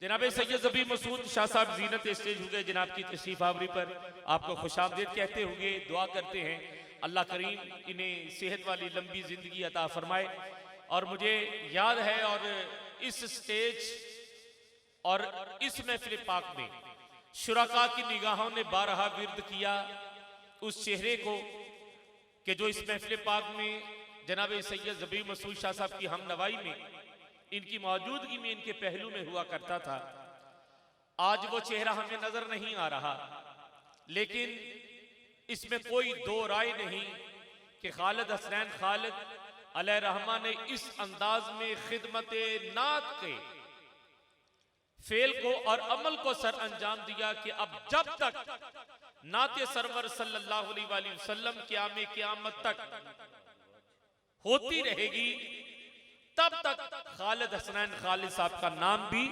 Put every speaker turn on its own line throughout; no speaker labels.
जनाब सैयद ज़बी मसूद शाह साहब जीनत स्टेज हो गए। जनाब की तशरीफ आवरी पर आपको खुशामदीद कहते हुए दुआ करते हैं अल्लाह करीम इन्हें सेहत वाली लंबी जिंदगी अता फरमाए। और मुझे याद है और इस स्टेज और इस महफिल पाक में शुरका की निगाहों ने बारहा विर्द किया उस चेहरे को कि जो इस महफिल पाक में जनाब सैयद ज़बी मसूद शाह साहब की हम नवाई में इनकी मौजूदगी में इनके पहलू में हुआ करता था। आज वो चेहरा हमें नजर नहीं आ रहा, लेकिन इसमें कोई दो राय नहीं कि खालिद हसनैन खालिद अलैहिर्रहमा ने इस अंदाज में खिदमत नात के फेल को और अमल को सर अंजाम दिया कि अब जब तक नाते सरवर सल्लल्लाहु अलैहि वसल्लम क़यामत तक होती रहेगी तब तक खालिद हसनैन खालिद साहब का नाम भी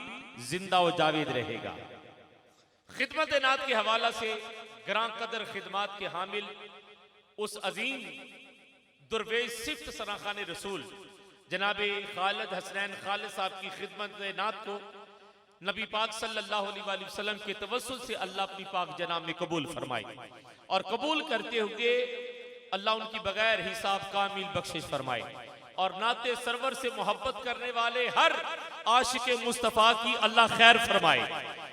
जिंदा व जावेद रहेगा। खिदमत नात के हवाला से ग्रां कदर खिदमात के हामिल उस अजीम दुर्वेश सिफ्त सनाखान रसूल जनाब खालिद हसनैन खालिद साहब की खिदमत नात को नबी पाक सल्लल्लाहु अलैहि वसल्लम के तवस्सुल से अल्लाह अपनी पाक जनाब में कबूल फरमाए और कबूल करते हुए अल्लाह उनकी बगैर हिसाब कामिल बख्शिश फरमाए और नाते सरवर से मोहब्बत करने वाले हर आशिक मुस्तफा की अल्लाह खैर फरमाए।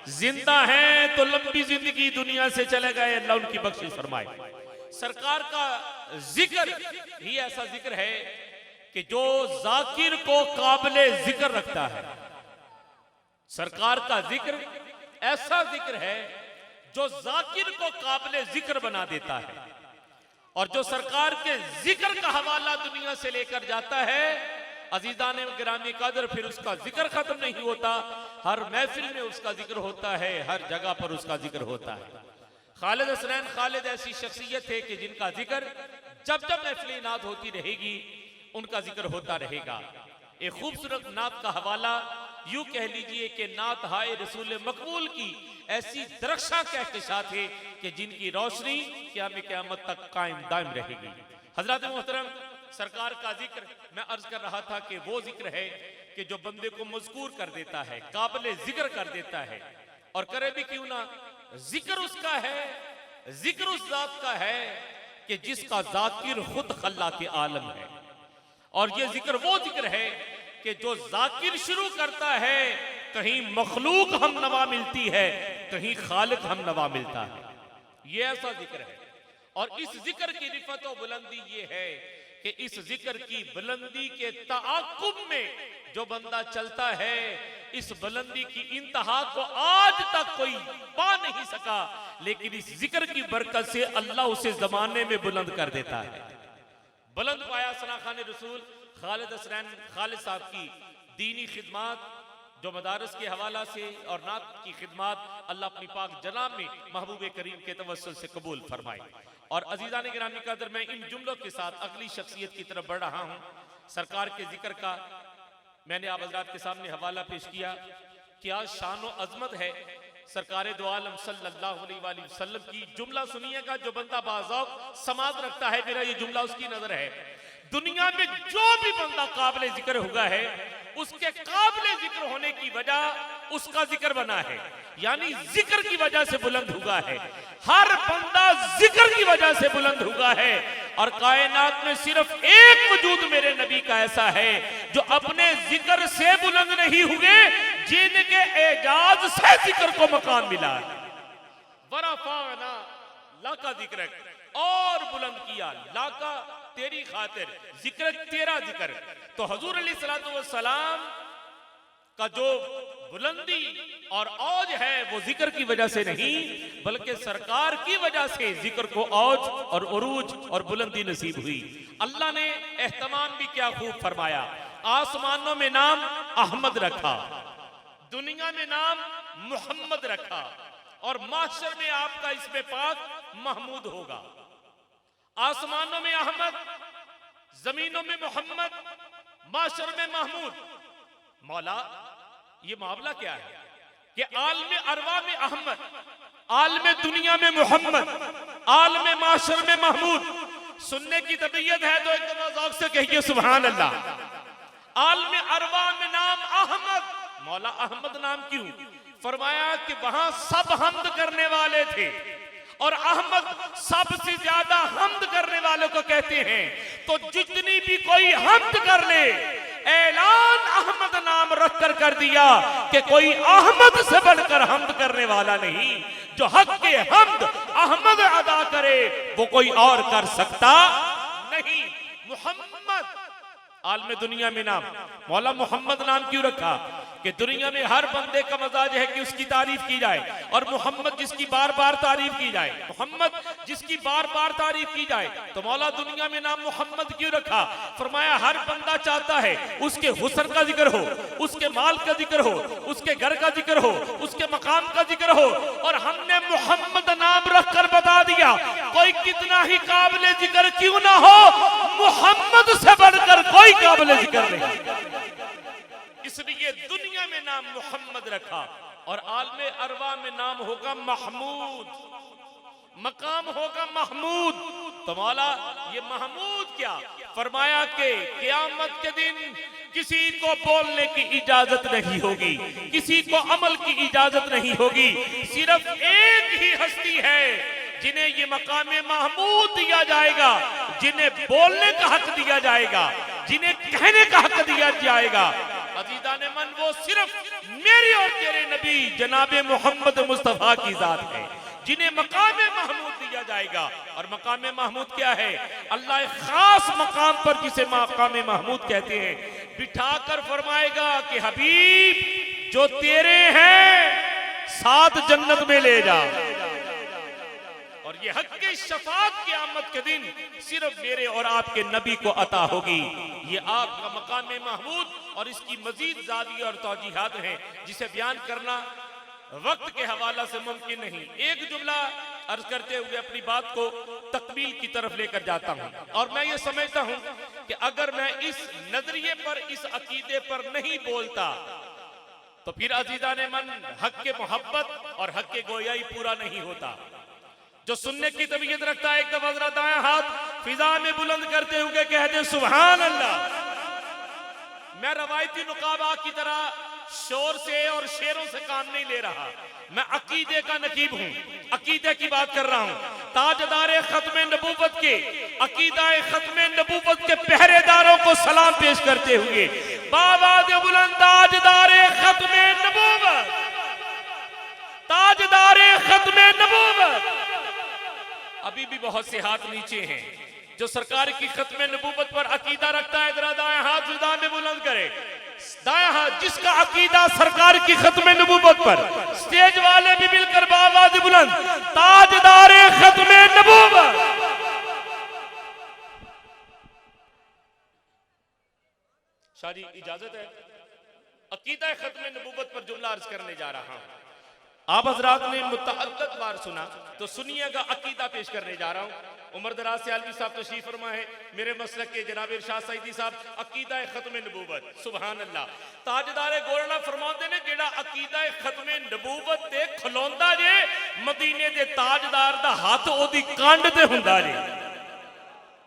जिंदा हैं तो लंबी जिंदगी दुनिया से चले गए, अल्लाह उनकी बख्शिश फरमाए। सरकार का जिक्र ही ऐसा जिक्र है कि जो जाकिर को काबिले जिक्र रखता है। सरकार का जिक्र ऐसा जिक्र है जो जाकिर को काबिले जिक्र बना देता है और जो सरकार के जिक्र का हवाला दुनिया से लेकर जाता है अजीजान गिरामी कदर, फिर उसका जिक्र खत्म नहीं होता। हर महफिल में उसका जिक्र होता है, हर जगह पर उसका जिक्र होता है। खालिद हसनैन खालिद ऐसी शख्सियत है कि जिनका जिक्र जब जब महफिल नात होती रहेगी उनका जिक्र होता रहेगा। एक खूबसूरत नात का हवाला यूं कह लीजिए कि नात हाय रसूल मकबूल की ऐसी दरख्शां कहकशां थे कि जिनकी रोशनी क़यामत तक कायम दायम रहेगी। हजरत मोहतरम सरकार का जिक्र मैं अर्ज कर रहा था कि वो जिक्र है कि जो बंदे को मजकूर कर देता है, काबिले जिक्र कर देता है। और करे भी क्यों ना, जिक्र उसका है, जिक्र उस जात का है कि जिसका जाकिर खुद खल्ला के आलम है। और ये जिक्र वो जिक्र है कि जो जाकिर शुरू करता है कहीं मखलूक हम नवा मिलती है, कहीं खालिक हम नवा मिलता है। ये ऐसा जिक्र है। और इस जिक्र की रिफत और बुलंदी ये है कि इस जिक्र की बुलंदी के ताक़ुब में जो बंदा चलता है, इस बुलंदी की इंतहा को आज तक कोई पा नहीं सका, लेकिन इस जिक्र की बरकत से अल्लाह उसे जमाने में बुलंद कर देता है। बुलंद पाया सनाखान रसूल खालिद हसनैन खालिद साहब की दीनी खिदमात जो मदारस के हवाला से और नात की खिदमात अल्लाह अपनी पाक जनाब में महबूब करीम के तवस्सुल से कबूल फरमाए। और अजीज़ान गिरामी कदर मैं इन जुमलों के साथ अगली शख्सियत की तरफ बढ़ रहा हूँ। सरकार के जिक्र का मैंने आप हज़रात के सामने हवाला पेश किया। क्या शान व अजमत है सरकार दो आलम सल्लल्लाहु अलैहि वसल्लम की। जुमला सुनिएगा, जो बंदा बाज़ौक़ समात रखता है मेरा ये जुमला उसकी नजर है। दुनिया में जो भी बंदा काबिले जिक्र हुआ है उसके काबिले जिक्र होने की वजह उसका जिक्र बना है, यानी जिक्र की वजह से बुलंद हुआ है। हर बंदा जिक्र की वजह से बुलंद हुआ है। और कायनात में सिर्फ एक वजूद मेरे नबी का ऐसा है जो अपने जिक्र से बुलंद नहीं हुए, जिनके एजाज से जिक्र को मकाम मिला। वरफ़अना लका जिक्रक, और बुलंद किया लाका तेरी खातिर, जिक्र तेरा जिक्र। तो हुजूर अलैहिस्सलातु वस्सलाम का जो बुलंदी और औज है वो जिक्र की वजह से नहीं बल्कि सरकार की वजह से जिक्र को औज और उरूज और बुलंदी नसीब हुई। अल्लाह ने एहतमाम भी क्या खूब फरमाया। आसमानों में नाम अहमद रखा, दुनिया में नाम मोहम्मद रखा, और माशर में आपका इसमें पाक महमूद होगा। आसमानों में अहमद, जमीनों में मोहम्मद, माशर में महमूद। मौला ये मामला क्या है कि आलम अरवा में अहमद, आलम दुनिया में मोहम्मद, आलम माशर में महमूद। सुनने की तबीयत है तो एकदम ज़ौक़ से कहिए सुभान अल्लाह। आलम अरवा में नाम अहमद, मौला अहमद नाम क्यों? फरमाया कि वहां सब हमद करने वाले थे और अहमद सबसे ज्यादा हमद करने वालों को कहते हैं। तो जितनी भी कोई हमद कर ले, ऐलान अहमद नाम रखकर कर दिया कि कोई अहमद से बढ़कर हमद करने वाला नहीं। जो हक के हमद अहमद अदा करे वो कोई और कर सकता नहीं। मोहम्मद आलम दुनिया में नाम, मौला मोहम्मद नाम क्यों रखा? कि दुनिया में हर बंदे का मजाज है कि उसकी तारीफ की जाए, और मोहम्मद जिसकी बार बार तारीफ की जाए, मोहम्मद जिसकी बार बार तारीफ की जाए। तो मौला दुनिया में नाम मोहम्मद क्यों रखा? फरमाया हर बंदा चाहता है उसके हुस्न का जिक्र हो, उसके माल का जिक्र हो, उसके घर का जिक्र हो, उसके मकाम का जिक्र हो, और हमने मोहम्मद नाम रखकर बता दिया कोई कितना ही काबिल जिक्र क्यों ना हो, मोहम्मद से बढ़कर कोई काबिल जिक्र नहीं। इसलिए दुनिया में नाम मोहम्मद रखा, और आलमे अरवा में नाम होगा महमूद, मकाम होगा महमूद। तो मौला ये महमूद क्या? फरमाया कि क़यामत के दिन किसी को बोलने की इजाजत नहीं होगी, किसी को अमल की इजाजत नहीं होगी। सिर्फ एक ही हस्ती है जिन्हें ये मकाम महमूद दिया जाएगा, जिन्हें बोलने का हक दिया जाएगा, जिन्हें कहने का हक दिया जाएगा। अजीजा ने मन वो सिर्फ मेरे और तेरे नबी जनाबे मोहम्मद मुस्तफा की जात है जिन्हें मकाम महमूद दिया जाएगा। और मकाम महमूद क्या है? अल्लाह एक खास मकाम पर जिसे मकाम महमूद कहते हैं बिठाकर फरमाएगा कि हबीब जो तेरे हैं साथ जन्नत में ले जा। और ये हक के शफाअत क़यामत के दिन सिर्फ मेरे और आपके नबी को अता होगी। ये आपका मकाम महमूद और इसकी मजीद ज़ादी और तौजीहात हैं जिसे बयान करना वक्त के हवाला से मुमकिन नहीं। एक जुमला अर्ज करते हुए अपनी बात को तकमील की तरफ लेकर जाता हूँ। और मैं ये समझता हूँ कि अगर मैं इस नजरिए पर, इस अकीदे पर नहीं बोलता तो फिर अजीजा ने मन हक के मोहब्बत और हक के गोयाई पूरा नहीं होता। जो सुनने की तबीयत रखता है एक दफा जरा दायां हाथ फिजा में बुलंद करते हुए कह दे सुभान अल्लाह। मैं रवायती नुकाबा की तरह शोर से और शेरों से काम नहीं ले रहा, मैं अकीदे का नकीब हूँ, अकीदे की बात कर रहा हूँ। ताजदारे खत्मे नबूवत के, अकीदाए खत्मे नबूवत के पहरेदारों को सलाम पेश करते हुए बाबाद बुलंद ताजदारे खत्मे नबूवत, ताजदारे खत्मे नबूवत। अभी भी बहुत से हाथ नीचे हैं जो सरकार की खत्मे नबूवत पर अकीदा रखता है। जरा दायां हाथ जुदा में बुलंद करे, दायां हाथ जिसका अकीदा सरकार की खत्मे नबूवत पर, स्टेज वाले भी मिलकर बावाज़ बुलंद ताजदारे खत्मे नबूवत। शादी इजाजत है, अकीदा खत्मे नबूवत पर जुमला अर्ज करने जा रहा हूं। आप हजरात ने मुतअद्दिद बार सुना तो सुनिएगा, अकीदा पेश करने जा रहा हूं। उमर दराज से आलवी साहब तशरीफ फरमा है, मेरे मसलक के जनाब इरशाद सईदी साहब अकीदा खत्मे नबूवत, सुभान अल्लाह। ताजदारे गोरला फरमाते ने जेड़ा अकीदा खत्मे नबूवत ते खलोंदा जे मदीने दे ताजदार दा हाथ ओदी कंड ते हुंदा जे,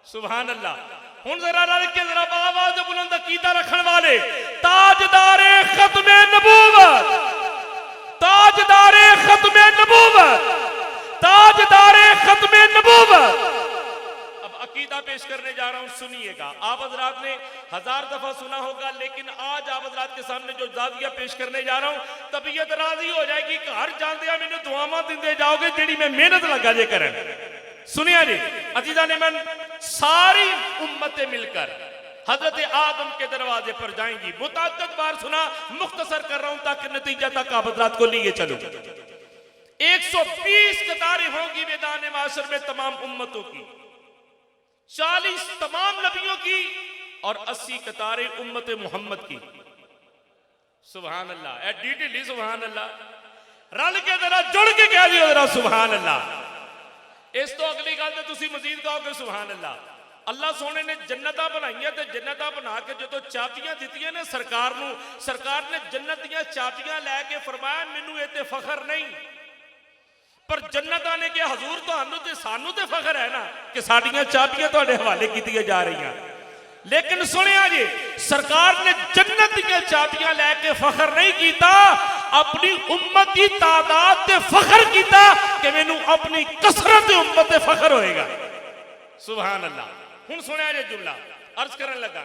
सुभान अल्लाह। हुन जरा रल के जरा आवाज बुलंद अकीदा रखने वाले ताजदारे खत्मे नबूवत, ताजदारे खत्मे नबूवत, ताजदारे खत्मे नबूवत। अब अकीदा पेश करने जा रहा हूं, सुनिएगा। आप हजरात ने 1000 दफा सुना होगा, लेकिन आज आप हजरात के सामने जो जादिया पेश करने जा रहा हूं तबीयत राजी हो जाएगी कि हर जांदिया मैंने दुआवां दिंदे जाओगे जेड़ी मैं मेहनत लगा जे करन। सुनिया जी अजीजा ने मन सारी उम्मतें मिलकर हजरत आदम के दरवाजे पर जाएंगी। मुतअद्दिद बार सुना, मुख्तसर कर रहा हूं ताकि नतीजा तक आप हजरात को लिए चलो। 120 कतारें होंगी मैदान माशर में तमाम उम्मतों की, 40 तमाम नबियों की और 80 कतारें उम्मत मोहम्मद की। सुभान अल्लाह, ए डीटेली सुभान अल्लाह। रल के जरा जुड़ के कह दियो जरा सुभान अल्लाह। इस तो अगली गल ते तुसी मजीद कहोगे सुभान अल्लाह। अल्लाह सोने ने जन्नतां बनाईयां ते जन्नतां बना के जो चाबियां दित्तियां ने सरकार नूं, सरकार ने जन्नत दीयां चाबियां लैके फरमाया मैनू इह ते फखर नहीं, पर जन्नतां ने कि हजूर तुहानू ते सानू ते फखर है ना कि साडियां चाबियां तुहाडे हवाले कीतियां जा रहीआं। लेकिन सुनिया जी, सरकार ने जन्नत दी चाबियां लैके फखर नहीं किया, अपनी उम्मत की तादाद से फखर किया कि मैनू अपनी कसरत उम्मत से फखर होएगा। सुभान अल्लाह। हुण सुनिया जी जुमला अर्ज करने लगा,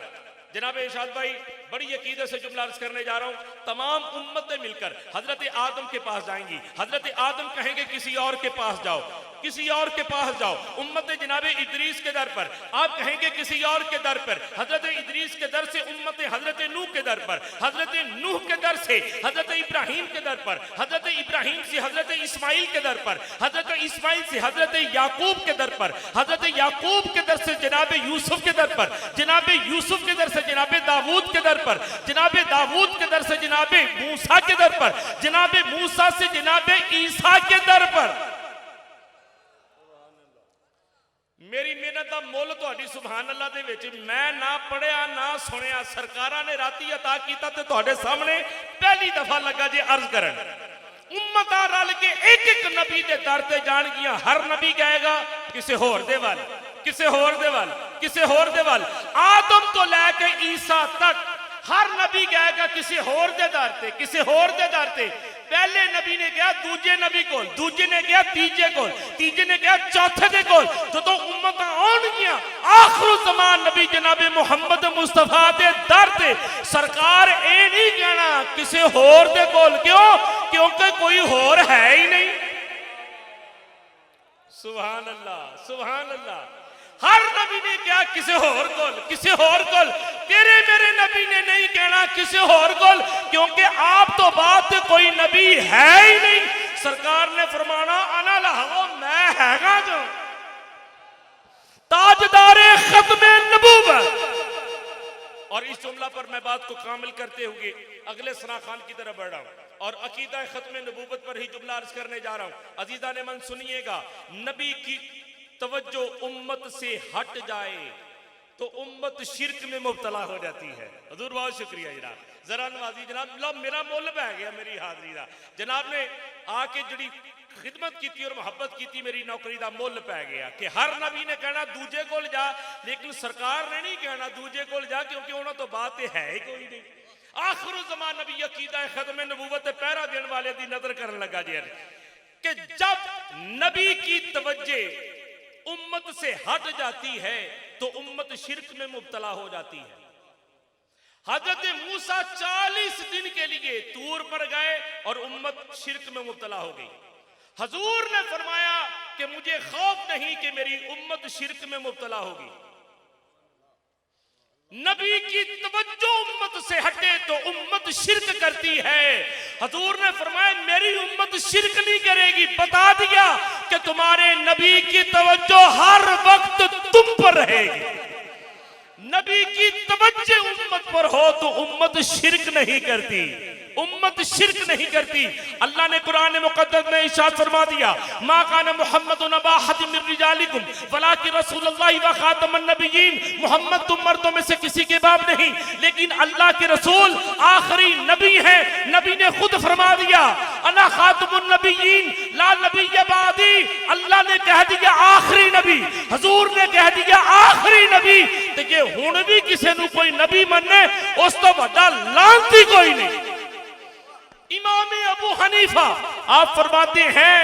जनाब इरशाद भाई बड़ी अकीदत से जुमला अर्ज करने जा रहा हूं। तमाम उम्मतें मिलकर हजरत आदम के पास जाएंगी, हजरत आदम कहेंगे किसी और के पास जाओ, किसी और के पास जाओ। उम्मत जनाब इदरीस के दर पर, आप कहेंगे किसी और के दर पर। हजरत इदरीस के दर से उम्मत हजरत नूह के दर पर, हजरत नूह के दर से हजरत इब्राहिम के दर पर, हजरत इब्राहिम से हजरत इस्माइल के दर पर, हजरत इस्माइल से हजरत याकूब के दर पर, हजरत याकूब के दर से जनाब यूसुफ के दर पर, जनाब यूसुफ के दर से जनाब दाऊद के दर पर, जनाब दाऊद के दर से जनाब मूसा के दर पर, जनाब मूसा से जनाब ईसा के दर पर। मेरी मेहनत का मुल तुहाडी सुभान अल्लाह दे विच मैं ना पढ़िया ना सुनिया, सरकारां ने राती अता कीता ते तुहाडे सामने पहली दफा लगा जे अर्ज करन। उम्मतां रल के एक एक नबी दे दर ते जाणगियां, हर नबी कहेगा किसी होर दे वल, किसी होर दे वल, किसी होर दे वल। आदम तो लैके ईसा तक हर नबी कहेगा किसी होर दे दर ते, किसी होर दे दर ते। पहले नबी ने कहा दूजे नबी को, दूजे ने कहा तीजे को, तीजे ने कहा चौथे दे को। जो उम्मत आउणगियां आखिर ज़मान नबी जनाब मुहम्मद मुस्तफा दे दर ते, सरकार ए नहीं कहना किसी होर दे कोल, क्यों? क्योंकि कोई होर है ही नहीं। सुभान अल्लाह, सुभान अल्लाह। हर नबी ने क्या किसी होर कोल, किसी होर कोल। तेरे मेरे नबी ने नहीं कहना किसी होर कोल, क्योंकि आप तो बात कोई नबी है ही नहीं। सरकार ने फरमाना अना लहो, मैं हैगा जो ताजदारे खत्मे नबूवत। और इस जुमला पर मैं बात को कामिल करते हुए अगले सना खान की तरफ बढ़ रहा हूं और अकीदा खत्मे नबूवत पर ही जुमला अर्ज करने जा रहा हूं। अजीजा ने मन सुनिएगा, नबी की तवज्जो उम्मत से हट जाए तो उम्मत शिरक में मुब्तला हो जाती है। हुजूर बहुत शुक्रिया जनाब, जरा नवाजी जनाब, मेरा मुल पै गया मेरी हाजरी का। जनाब ने आके जी खिदमत की और मुहब्बत की, मेरी नौकरी का मुल पै गया कि हर नबी ने कहना दूजे कोल जा, लेकिन सरकार ने नहीं कहना दूजे कोल जा, क्योंकि उन्होंने तो बात है ही कोई नहीं। आखिर ज़मान नबी अकीदा खत्म नबूवत पहरा देने वाले की नजर करने लगा जी कि जब नबी की तवज्जो उम्मत से हट जाती है तो उम्मत शिरक में मुब्तला हो जाती है। हजरत मूसा 40 दिन के लिए तूर पर गए और उम्मत शिरक में मुब्तला हो गई। हजूर ने फरमाया कि मुझे खौफ नहीं कि मेरी उम्मत शिरक में मुब्तला होगी। नबी की तवज्जो उम्मत से हटे तो उम्मत शिरक करती है। हजूर ने फरमाया मेरी उम्मत शिरक नहीं करेगी, बता दिया कि तुम्हारे नबी की तवज्जो हर वक्त तुम पर रहेगी। नबी की तवज्जो उम्मत पर हो तो उम्मत शिरक नहीं करती, उम्मत शिरक नहीं करती। अल्लाह ने कुरान मुक़द्दस में इरशाद फरमा दिया, मा कान मुहम्मदुन अबा अहदिम मिन रिजालिकुम वलाकिन रसूलुल्लाह व खातमुन नबिय्यीन। मुहम्मद तुम मर्दों में से किसी के बाप नहीं, लेकिन अल्लाह के रसूल आखिरी नबी है। नबी ने खुद फरमा दिया अना खातमुन नबिय्यीन ला नबिय्य बादी। अल्लाह ने कह दिया आखिरी नबी, हजूर ने कह दिया आखिरी नबी। तो ये हुण भी किसी को कोई नबी मन्ने उस तो बड़ा लानती कोई नहीं। इमाम अबू हनीफा आप फरमाते हैं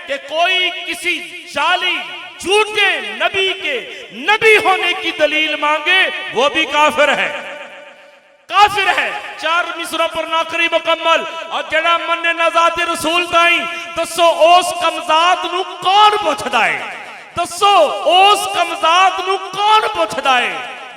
कि कोई किसी जाली झूठे नबी के नबी होने की दलील मांगे वो भी काफिर है, काफिर है। 4 मिसरों पर नौकरी मुकम्मल और जड़ा मन्ने नजात रसूल ताई दसो उस कमजात नू कौन पुछदा है, दसो उस कमजात नू कौन पुछदा है,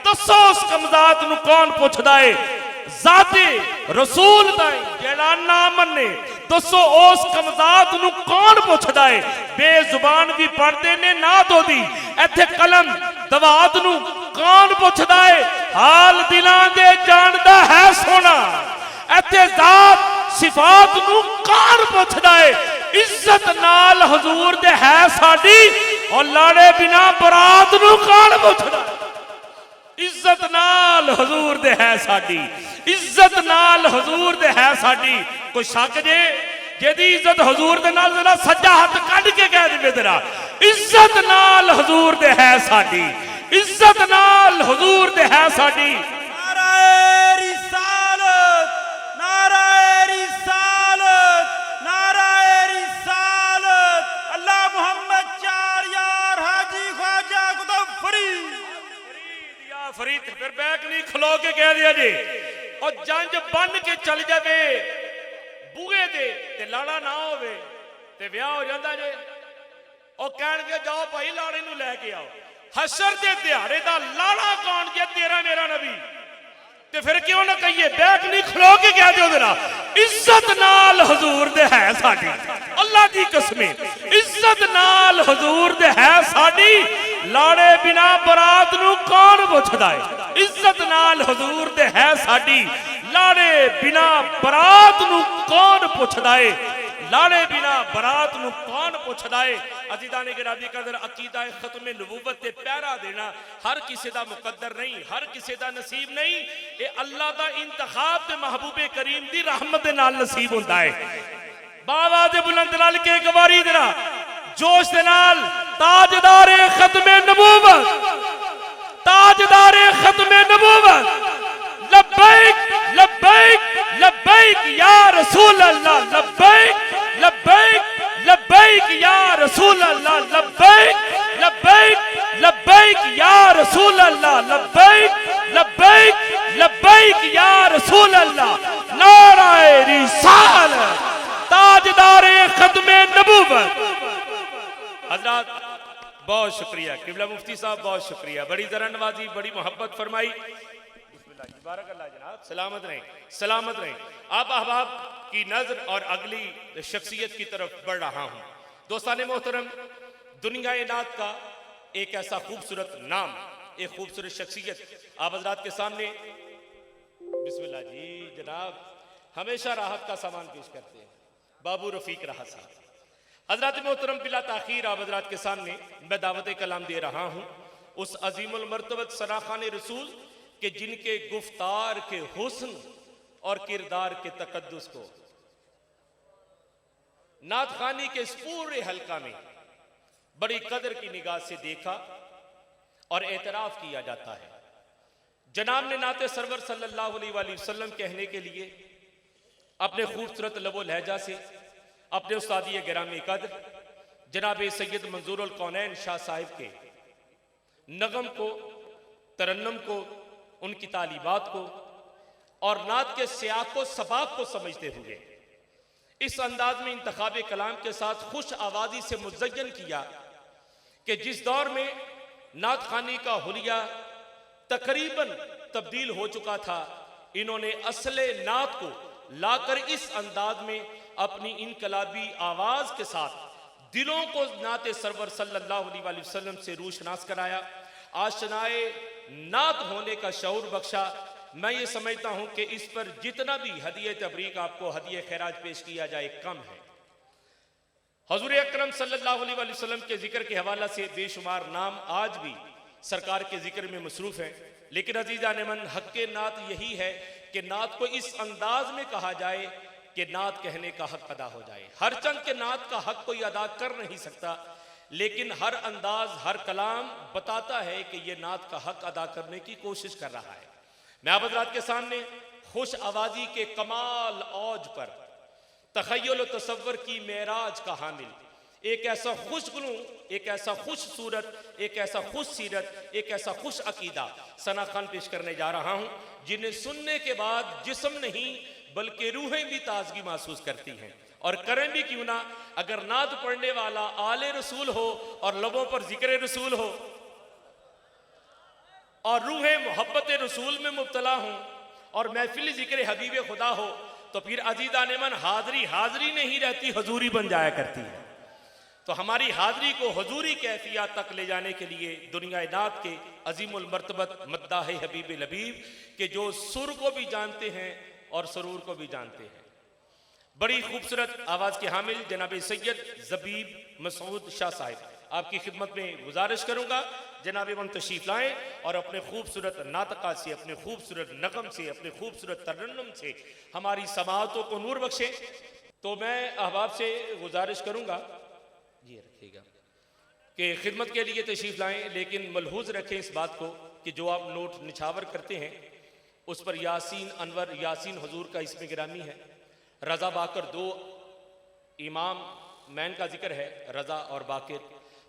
दसो उस कमजात नू कौन पुछदा है। जाते रसूल ताई जेड़ा ना मन्ने दसो उस कमजात नू कौन पुछदा है। बेजुबान भी पढ़ते ने ना दोदी इत्थे कलम दवात नू कौन पुछदा है। हाल दिलां दे जानदा है सोना इत्थे जात सिफात नू कौन पुछदा है। इज्जत नाल हजूर दे है साडी और लाड़े बिना बरात नू कौन पुछदा। इज्जत नाल हजूर दे है साडी, इज्जत नाल हजूर दे है साडी। कोई शक जे जेदी इज्जत हजूर दे नाल जरा सज्जा हाथ कढ के कह दे तेरा इज्जत नाल हजूर दे है साडी, इज्जत नाल हुजूर दे है साडी।
नाराए रिसालत, नाराए रिसालत, नाराए रिसालत। अल्लाह मोहम्मद चार यार हाजी ख्वाजा कुतुब फरीद
या फरीद फिर बैक नहीं खलो के कह दिया जी और जंज बन के चल जावे बूहे दे ते लाड़ा ना होवे ते ब्याह हो जाता जे और कहणगे जाओ भाई लाड़े नूं लेके आओ। हशर दे दिहाड़े दा लाड़ा कौन जे तेरा मेरा नबी ते फिर क्यों ना कहिए बैक नहीं खलो के कह दियो जरा इज्जत नाल हुजूर दे है साडी। अल्लाह दी कसमें इज्जत नाल हुजूर दे है साडी। लाड़े बिना बरात नूं कौन पुछदा है। इज्जत नाल हुजूर दे है साडी। लाड़े बिना बरात नूं कौन पुछदा है। लाड़े बिना बरात नूं कौन पुछदा है। अजीज़ान गिरामी कदर अकीदा खत्म नबूवत ते पहरा देना हर किसी दा मुकद्दर नहीं, हर किसी दा नसीब नहीं। ये अल्लाह दा इंतखाब ते महबूबे करीम दी रहमत दे नाल नसीब हुंदा है। बाबा दे बुलंद नाल के एक बारी जरा जोश दे नाल ताजदारे खत्मे नबूवत, ताजदारे खत्मे नबूवत लब्बैक लब्बैक लब्बैक या रसूल अल्लाह, लब्बैक लब्बैक लब्बैक या रसूल अल्लाह, लब्बैक लब्बैक लब्बैक या रसूल अल्लाह, लब्बैक लब्बैक लब्बैक या रसूल अल्लाह। नाराए रिसालत, ताजदारे खत्मे नबूवत। हजरत बहुत शुक्रिया, किबला मुफ्ती साहब बहुत शुक्रिया, बड़ी दरनवाजी बड़ी मोहब्बत फरमाई। बारक अल्लाह जनाब, सलामत रहें, सलामत रहें। आप अहबाब की नजर और अगली शख्सियत की तरफ बढ़ रहा हूं। दोस्ताने मोहतरम, दुनिया नात का एक ऐसा खूबसूरत नाम, एक खूबसूरत शख्सियत आप हजरात के सामने बिस्मिल्लाह जी जनाब हमेशा राहत का सामान पेश करते हैं बाबू रफीक राहत साहब। हजरात मोहतरम बिला ताखीर आप हजरात के सामने मैं दावत कलाम दे रहा हूं उस अजीमुल मर्तबत सराखान रसूल के जिनके गुफ्तार के हुस्न और किरदार के तकद्दुस को नात खानी के इस पूरे हल्का में बड़ी कदर की निगाह से देखा और एतराफ किया जाता है। जनाब ने नाते सरवर सल्लल्लाहु अलैहि वसल्लम कहने के लिए अपने खूबसूरत लबो लहजा से अपने उस्तादी गिरामी कद्र जनाब सैयद मंजूरुल कौनैन शाह साहिब के नगम को, तरन्नम को, उनकी तालीबात को और नात के सियाक को सबाक को समझते हुए इस अंदाज में इंतखाब कलाम के साथ खुश आवाज़ी से मुज़य्यन किया कि जिस दौर में नात खानी का हुलिया तकरीबन तब्दील हो चुका था, इन्होंने असले नात को लाकर इस अंदाज में अपनी इनकलाबी आवाज़ के साथ दिलों को नाते सरवर सल्लल्लाहु अलैहि वसल्लम से रूशनास कराया, आशनाए नात होने का शऊर बख्शा। मैं ये समझता हूं कि इस पर जितना भी हदिये तबरीक आपको हदिये खैराज पेश किया जाए कम है। हजूर अकरम सल्लल्लाहु अलैहि वसल्लम के जिक्र के हवाला से बेशुमार नाम आज भी सरकार के जिक्र में मसरूफ है, लेकिन अजीज़ान मन हक़ नात यही है कि नात को इस अंदाज में कहा जाए कि नात कहने का हक अदा हो जाए। हर चंद के नात का हक कोई अदा कर नहीं सकता, लेकिन हर अंदाज हर कलाम बताता है कि यह नात का हक अदा करने की कोशिश कर रहा है। मैं आप हज़रात के सामने खुश आवाज़ी के कमाल औज पर तख़य्युल व तसव्वुर की मेराज का हामिल एक ऐसा खुशगुनू, एक ऐसा खुश सूरत, एक ऐसा खुश सीरत, एक ऐसा खुश अकीदा सना खान पेश करने जा रहा हूँ, जिन्हें सुनने के बाद जिस्म नहीं बल्कि रूहें भी ताजगी महसूस करती हैं। और करें भी क्यों ना, अगर नात पढ़ने वाला आले रसूल हो और लबों पर जिक्र रसूल हो और रूहें मोहब्बत रसूल में मुब्तला हों और महफिल जिक्र हबीब खुदा हो, तो फिर अजीज़ान मन हाज़री हाज़री नहीं रहती, हजूरी बन जाया करती है। तो हमारी हाज़री को हजूरी कैफियत तक ले जाने के लिए दुनिया नात के अजीमुल मर्तबत मद्दाह हबीब लबीब के जो सुर को भी जानते हैं और सरूर को भी जानते हैं, बड़ी खूबसूरत आवाज़ के हामिल जनाब सैयद ज़बीब मसूद शाह साहिब, आपकी खिदमत में गुजारिश करूँगा जनाब मन तशरीफ़ लाएँ और अपने खूबसूरत नातका से, अपने खूबसूरत नगम से, अपने खूबसूरत तरन्नुम से हमारी समाअतों को नूर बख्शें। तो मैं अहबाब से गुजारिश करूँगा, ये रखिएगा, कि खिदमत के लिए तशरीफ लाएं, लेकिन मलहूज रखें इस बात को कि जो आप नोट निछावर करते हैं उस पर यासीन अनवर यासीन हुजूर का इसमें गिरामी है। रजा बाकर 2 इमाम मैन का जिक्र है, रजा और बाकिर,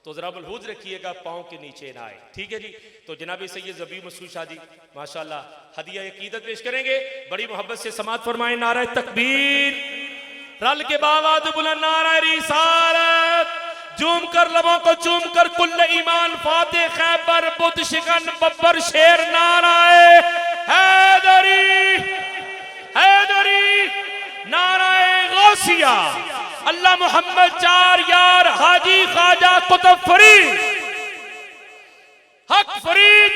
तो जरा मलहूज रखिएगा पाँव के नीचे ना आए, ठीक है जी। तो जनाब सैयद ज़बी मसूद शाह जी माशाल्लाह हदिया अकीदत पेश करेंगे, बड़ी मोहब्बत से समात फरमाएं। नारा तकबीर, रल के बावाद बुलंद नारा रिसालत, जूम कर लबों को चूम कर कुल्ल ईमान फाते खैबर बुत शिकन बब्बर शेर नाराए हैदरी हैदरी नाराए गौसिया अल्लाह मोहम्मद 4 यार हाजी ख्वाजा कुतुब फरीद हक फरीद